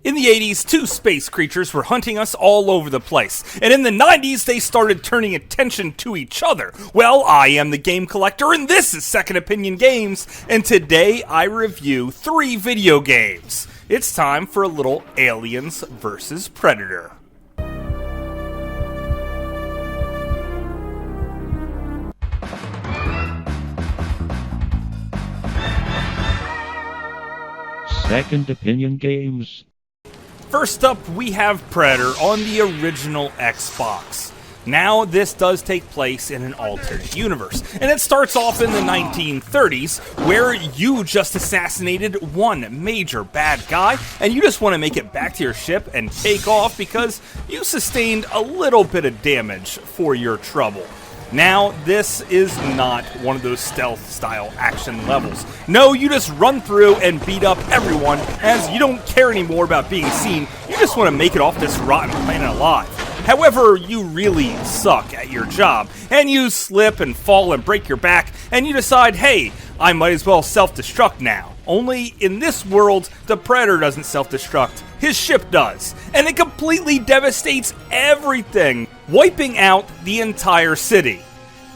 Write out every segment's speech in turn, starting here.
In the 80s, two space creatures were hunting us all over the place, and in the 90s, they started turning attention to each other. Well, I am the Game Collector, and this is Second Opinion Games, and today I review 3 video games. It's time for a little Aliens vs. Predator. Second Opinion Games. First up, we have Predator on the original Xbox. Now, this does take place in an alternate universe, and it starts off in the 1930s, where you just assassinated one major bad guy, and you just want to make it back to your ship and take off because you sustained a little bit of damage for your trouble. Now, this is not one of those stealth-style action levels. No, you just run through and beat up everyone, as you don't care anymore about being seen. You just want to make it off this rotten planet alive. However, you really suck at your job, and you slip and fall and break your back, and you decide, hey, I might as well self-destruct now. Only in this world, the Predator doesn't self-destruct. His ship does, and it completely devastates everything, wiping out the entire city.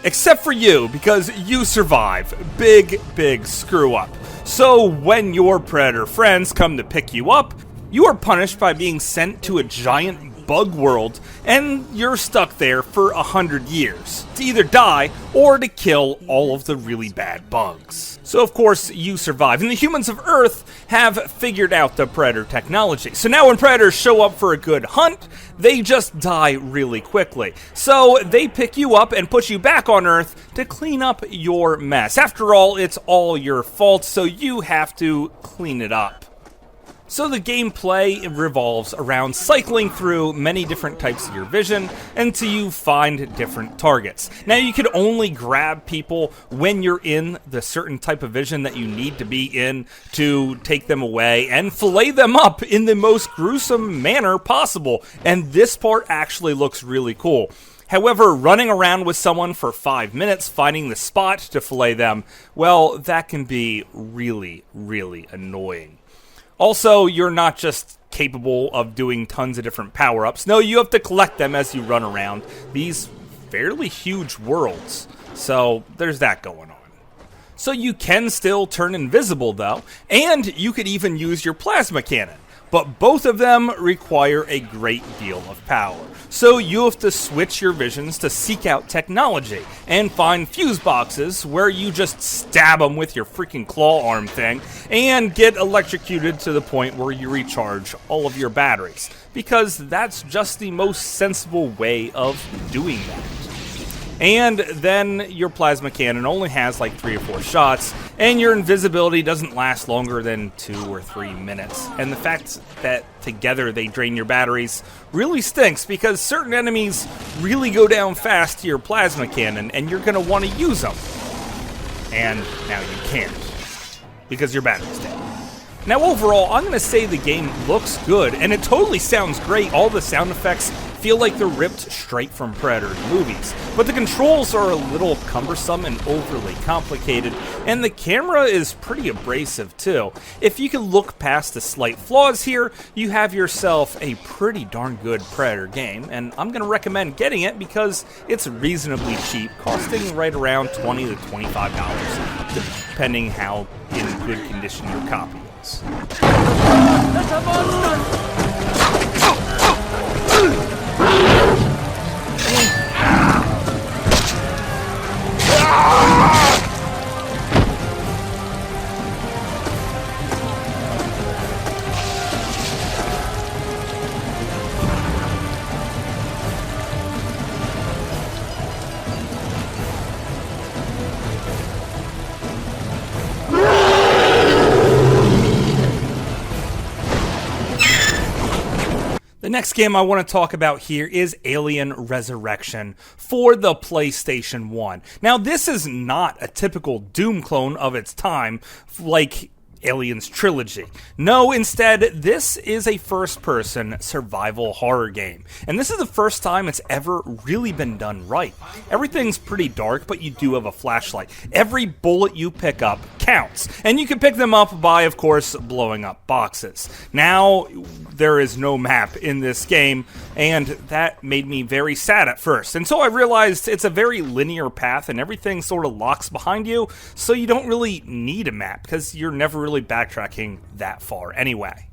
Except for you, because you survive. Big screw up. So when your Predator friends come to pick you up, you are punished by being sent to a giant bug world, and you're stuck there for 100 years to either die or to kill all of the really bad bugs. So of course you survive, and the humans of Earth have figured out the Predator technology. So now when Predators show up for a good hunt, they just die really quickly. So they pick you up and put you back on Earth to clean up your mess. After all, it's all your fault, so you have to clean it up. So the gameplay revolves around cycling through many different types of your vision until you find different targets. Now, you can only grab people when you're in the certain type of vision that you need to be in to take them away and fillet them up in the most gruesome manner possible. And this part actually looks really cool. However, running around with someone for 5 minutes, finding the spot to fillet them, well, that can be really annoying. Also, you're not just capable of doing tons of different power-ups. No, you have to collect them as you run around these fairly huge worlds. So, there's that going on. So you can still turn invisible, though, and you could even use your plasma cannon. But both of them require a great deal of power. So you have to switch your visions to seek out technology and find fuse boxes where you just stab them with your freaking claw arm thing and get electrocuted to the point where you recharge all of your batteries. Because that's just the most sensible way of doing that. And then your plasma cannon only has like 3 or 4 shots, and your invisibility doesn't last longer than 2 or 3 minutes. And the fact that together they drain your batteries really stinks, because certain enemies really go down fast to your plasma cannon, and you're going to want to use them. And now you can't, because your battery's dead. Now overall, I'm going to say the game looks good, and it totally sounds great. All the sound effects feel like they're ripped straight from Predator movies. But the controls are a little cumbersome and overly complicated, and the camera is pretty abrasive too. If you can look past the slight flaws here, you have yourself a pretty darn good Predator game, and I'm going to recommend getting it because it's reasonably cheap, costing right around $20 to $25, depending how in good condition your copy is. That's a monster! The next game I want to talk about here is Alien Resurrection for the PlayStation 1. Now, this is not a typical Doom clone of its time, like Aliens Trilogy. No, instead, this is a first-person survival horror game. And this is the first time it's ever really been done right. Everything's pretty dark, but you do have a flashlight. Every bullet you pick up counts. And you can pick them up by, of course, blowing up boxes. Now, there is no map in this game, and that made me very sad at first. And so I realized it's a very linear path, and everything sort of locks behind you, so you don't really need a map, because you're never really backtracking that far anyway.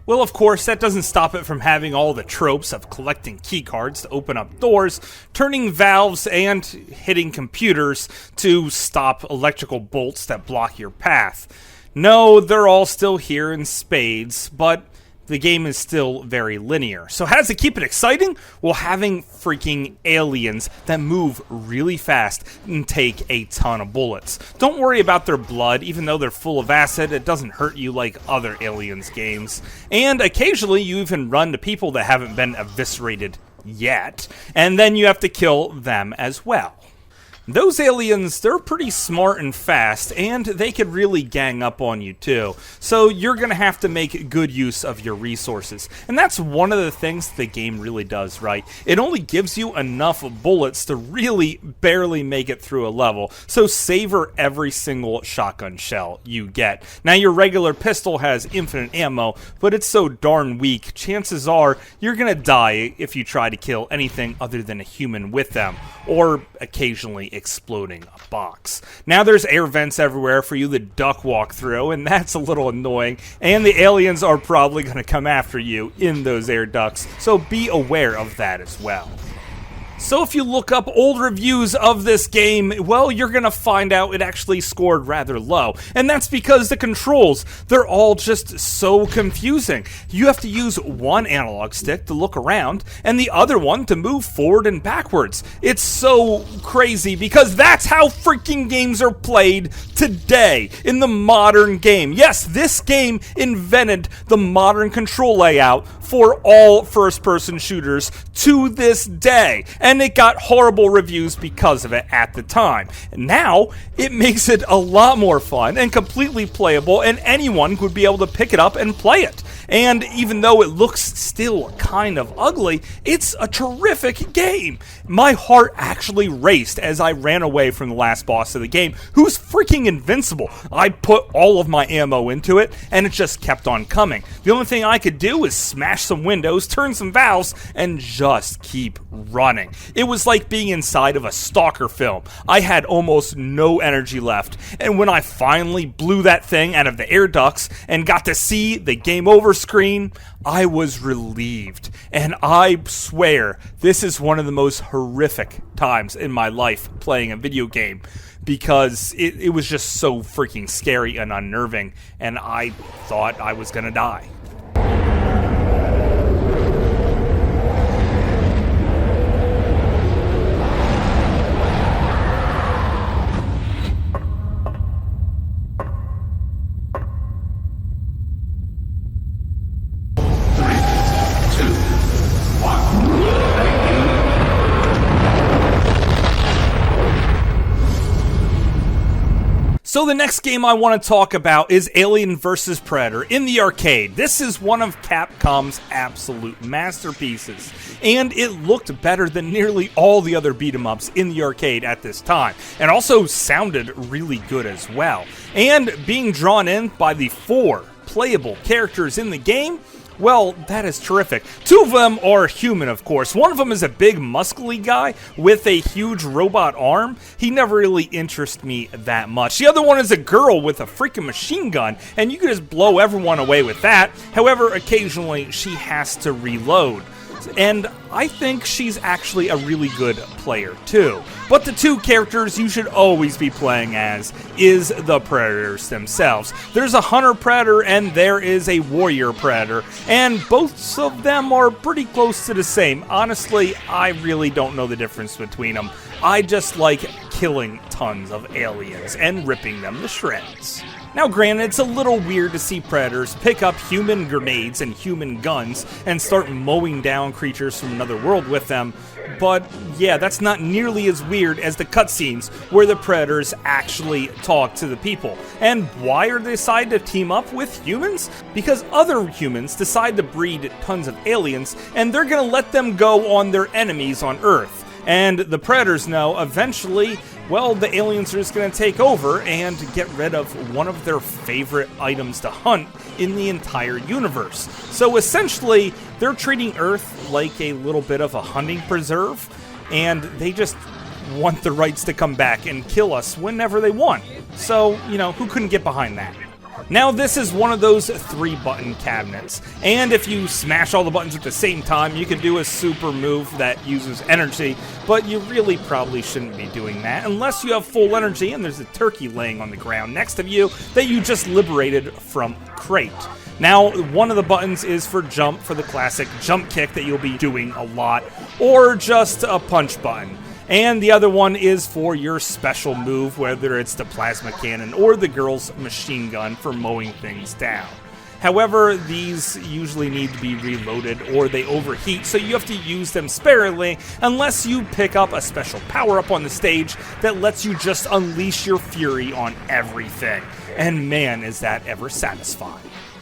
Well, of course, that doesn't stop it from having all the tropes of collecting keycards to open up doors, turning valves, and hitting computers to stop electrical bolts that block your path. No, they're all still here in spades, but the game is still very linear. So how does it keep it exciting? Well, having freaking aliens that move really fast and take a ton of bullets. Don't worry about their blood, even though they're full of acid, it doesn't hurt you like other Aliens games. And occasionally you even run to people that haven't been eviscerated yet, and then you have to kill them as well. Those aliens, they're pretty smart and fast, and they could really gang up on you too. So you're going to have to make good use of your resources. And that's one of the things the game really does right. It only gives you enough bullets to really barely make it through a level. So savor every single shotgun shell you get. Now your regular pistol has infinite ammo, but it's so darn weak, chances are you're going to die if you try to kill anything other than a human with them, or occasionally exploding a box. Now there's air vents everywhere for you to duck walk through, and that's a little annoying, and the aliens are probably going to come after you in those air ducts, so be aware of that as well. So if you look up old reviews of this game, well, you're going to find out it actually scored rather low. And that's because the controls, they're all just so confusing. You have to use one analog stick to look around, and the other one to move forward and backwards. It's so crazy because that's how freaking games are played today in the modern game. Yes, this game invented the modern control layout for all first-person shooters to this day. And it got horrible reviews because of it at the time. And now, it makes it a lot more fun and completely playable, and anyone would be able to pick it up and play it. And even though it looks still kind of ugly, it's a terrific game. My heart actually raced as I ran away from the last boss of the game, who's freaking invincible. I put all of my ammo into it, and it just kept on coming. The only thing I could do was smash some windows, turn some valves, and just keep running. It was like being inside of a Stalker film. I had almost no energy left, and when I finally blew that thing out of the air ducts and got to see the game over screen, I was relieved. And I swear, this is one of the most horrific times in my life playing a video game, because it was just so freaking scary and unnerving, and I thought I was gonna die. So the next game I want to talk about is Alien vs. Predator in the arcade. This is one of Capcom's absolute masterpieces, and it looked better than nearly all the other beat-em-ups in the arcade at this time, and also sounded really good as well. And being drawn in by the 4 playable characters in the game, well, that is terrific. 2 of them are human, of course. One of them is a big, muscly guy with a huge robot arm. He never really interested me that much. The other one is a girl with a freaking machine gun, and you can just blow everyone away with that. However, occasionally, she has to reload. And I think she's actually a really good player too. But the 2 characters you should always be playing as is the Predators themselves. There's a Hunter Predator and there is a Warrior Predator, and both of them are pretty close to the same. Honestly, I really don't know the difference between them. I just like killing tons of aliens and ripping them to shreds. Now granted, it's a little weird to see predators pick up human grenades and human guns and start mowing down creatures from another world with them, but yeah, that's not nearly as weird as the cutscenes where the predators actually talk to the people. And why are they decide to team up with humans? Because other humans decide to breed tons of aliens, and they're gonna let them go on their enemies on Earth. And the predators know eventually, well, the aliens are just going to take over and get rid of one of their favorite items to hunt in the entire universe. So essentially, they're treating Earth like a little bit of a hunting preserve, and they just want the rights to come back and kill us whenever they want. So, you know, who couldn't get behind that? Now this is one of those 3-button cabinets, and if you smash all the buttons at the same time, you can do a super move that uses energy, but you really probably shouldn't be doing that unless you have full energy and there's a turkey laying on the ground next to you that you just liberated from crate. Now, one of the buttons is for jump, for the classic jump kick that you'll be doing a lot, or just a punch button. And the other one is for your special move, whether it's the plasma cannon or the girl's machine gun for mowing things down. However, these usually need to be reloaded or they overheat, so you have to use them sparingly unless you pick up a special power-up on the stage that lets you just unleash your fury on everything. And man, is that ever satisfying.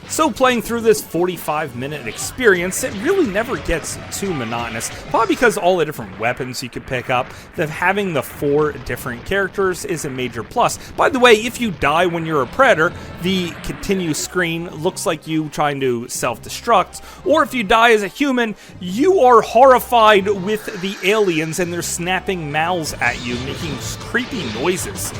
So playing through this 45-minute experience, it really never gets too monotonous, probably because all the different weapons you could pick up, that having the 4 different characters is a major plus. By the way, if you die when you're a predator, the continue screen looks like you trying to self-destruct, or if you die as a human, you are horrified with the aliens and they're snapping mouths at you, making creepy noises.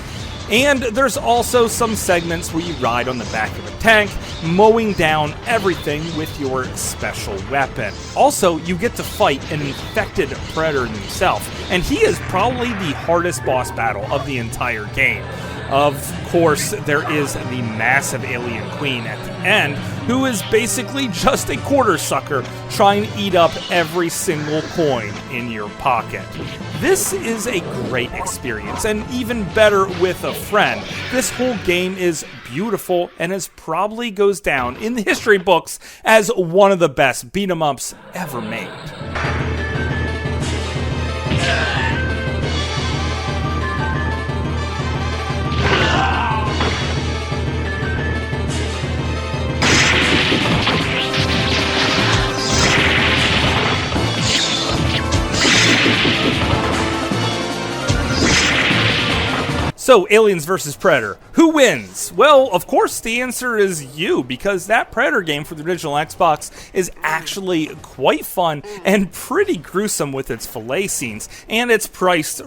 And there's also some segments where you ride on the back of a tank, mowing down everything with your special weapon. Also, you get to fight an infected predator himself, and he is probably the hardest boss battle of the entire game. Of course, there is the massive alien queen at the end, who is basically just a quarter sucker trying to eat up every single coin in your pocket. This is a great experience, and even better with a friend. This whole game is beautiful and is probably goes down in the history books as one of the best beat-em-ups ever made. So, Aliens vs. Predator. Who wins? Well, of course the answer is you, because that Predator game for the original Xbox is actually quite fun and pretty gruesome with its fillet scenes, and it's priced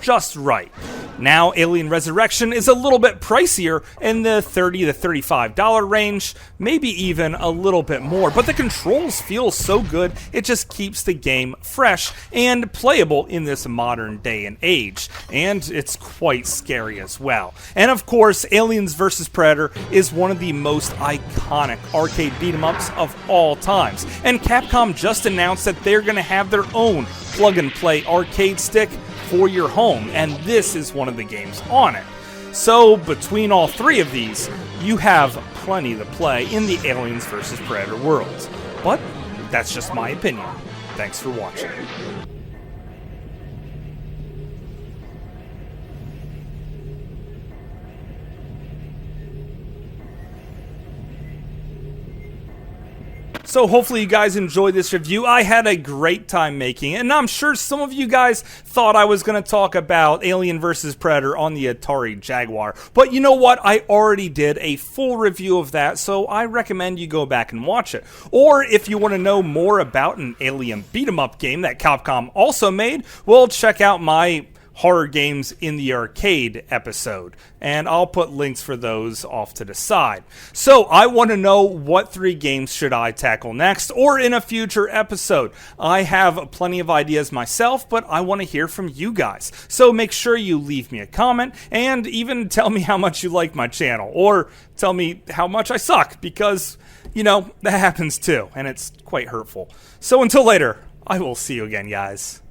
just right. Now, Alien Resurrection is a little bit pricier in the $30 to $35 range, maybe even a little bit more, but the controls feel so good, it just keeps the game fresh and playable in this modern day and age, and it's quite scary as well. And of course, Aliens vs. Predator is one of the most iconic arcade beat-em-ups of all times, and Capcom just announced that they're going to have their own plug-and-play arcade stick for your home, and this is one of the games on it. So, between all 3 of these, you have plenty to play in the Aliens vs. Predator worlds. But that's just my opinion. Thanks for watching. So hopefully you guys enjoyed this review. I had a great time making it, and I'm sure some of you guys thought I was going to talk about Alien vs. Predator on the Atari Jaguar. But you know what? I already did a full review of that, so I recommend you go back and watch it. Or if you want to know more about an Alien beat-em-up game that Capcom also made, well, check out my horror games in the arcade episode, and I'll put links for those off to the side. So I want to know, what 3 games should I tackle next or in a future episode? I have plenty of ideas myself, but I want to hear from you guys. So make sure you leave me a comment and even tell me how much you like my channel, or tell me how much I suck, because, you know, that happens too, and it's quite hurtful. So until later, I will see you again, guys.